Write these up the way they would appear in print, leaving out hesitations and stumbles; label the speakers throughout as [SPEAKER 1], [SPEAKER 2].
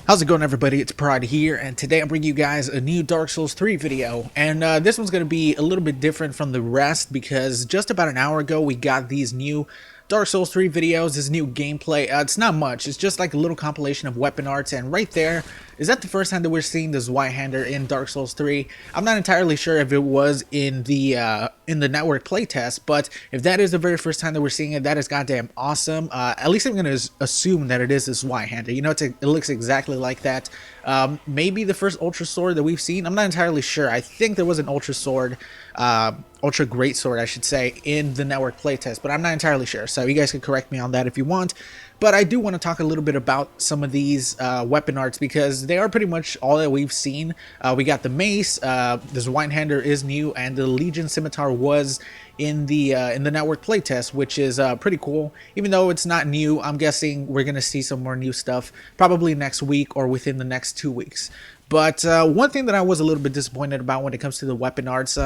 [SPEAKER 1] How's it going, everybody? It's Prod here, and today I'm bringing you guys a new Dark Souls 3 video. And this one's going to be a little bit different from the rest because just about an hour ago we got these new Dark Souls 3 videos, this new gameplay. It's not much, it's just like a little compilation of weapon arts, and right there, is that the first time that we're seeing the Zweihander in Dark Souls 3? I'm not entirely sure if it was in the network playtest, but if that is the very first time that we're seeing it, that is goddamn awesome. At least I'm going to assume that it is this Zweihander. You know, it looks exactly like that. Maybe the first Ultra Sword that we've seen. I'm not entirely sure. I think there was an Ultra Sword, Ultra Great Sword, I should say, in the network playtest, but I'm not entirely sure. So you guys can correct me on that if you want. But I do want to talk a little bit about some of these weapon arts because they are pretty much all that we've seen. We got the Mace, the Zweihander is new, and the Legion Scimitar was in the network playtest, which is pretty cool. Even though it's not new, I'm guessing we're gonna see some more new stuff probably next week or within the next 2 weeks. But one thing that I was a little bit disappointed about when it comes to the weapon arts,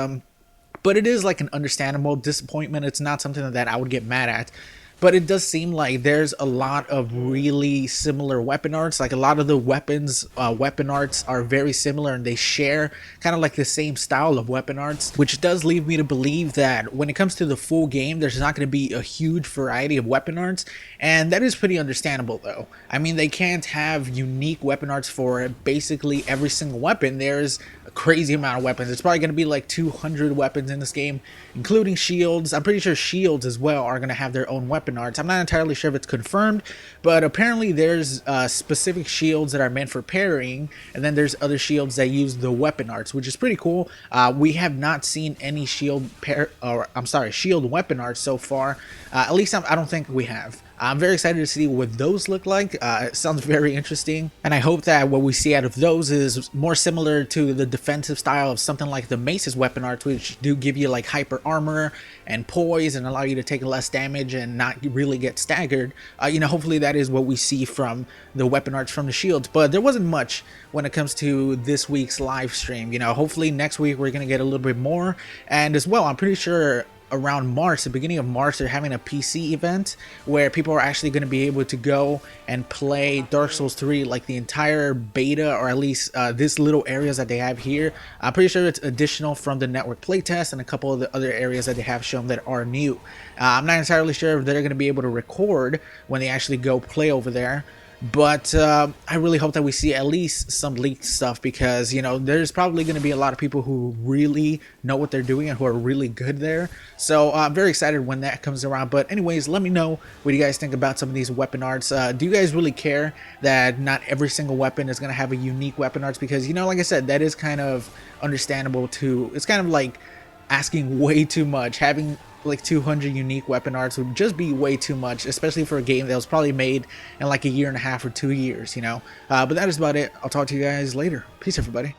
[SPEAKER 1] but it is like an understandable disappointment. It's not something that I would get mad at. But it does seem like there's a lot of really similar weapon arts. Like a lot of the weapons, weapon arts are very similar, and they share kind of like the same style of weapon arts, which does lead me to believe that when it comes to the full game, there's not going to be a huge variety of weapon arts, and that is pretty understandable though. I mean, they can't have unique weapon arts for basically every single weapon. There's a crazy amount of weapons. It's probably going to be like 200 weapons in this game, including shields. I'm pretty sure shields as well are going to have their own weapon arts. I'm not entirely sure if it's confirmed, but apparently there's specific shields that are meant for parrying, and then there's other shields that use the weapon arts, which is pretty cool. We have not seen any shield weapon arts so far. At least I don't think we have. I'm very excited to see what those look like. It sounds very interesting, and I hope that what we see out of those is more similar to the defensive style of something like the Mace's weapon arts, which do give you like hyper armor and poise and allow you to take less damage and not really get staggered. You know, hopefully that is what we see from the weapon arts from the shields, but there wasn't much when it comes to this week's live stream. You know, hopefully next week we're going to get a little bit more, and as well, I'm pretty sure around March, the beginning of March, they're having a PC event where people are actually going to be able to go and play Dark Souls 3, like the entire beta, or at least this little areas that they have here. I'm pretty sure it's additional from the network playtest and a couple of the other areas that they have shown that are new. I'm not entirely sure if they're going to be able to record when they actually go play over there. But I really hope that we see at least some leaked stuff, because, you know, there's probably going to be a lot of people who really know what they're doing and who are really good there. So I'm very excited when that comes around. But anyways, let me know what you guys think about some of these weapon arts. Do you guys really care that not every single weapon is going to have a unique weapon arts? Because, you know, like I said, that is kind of understandable too. It's kind of like asking way too much. Having like 200 unique weapon arts would just be way too much, especially for a game that was probably made in like a year and a half or 2 years, you know. But that is about it. I'll talk to you guys later. Peace, everybody.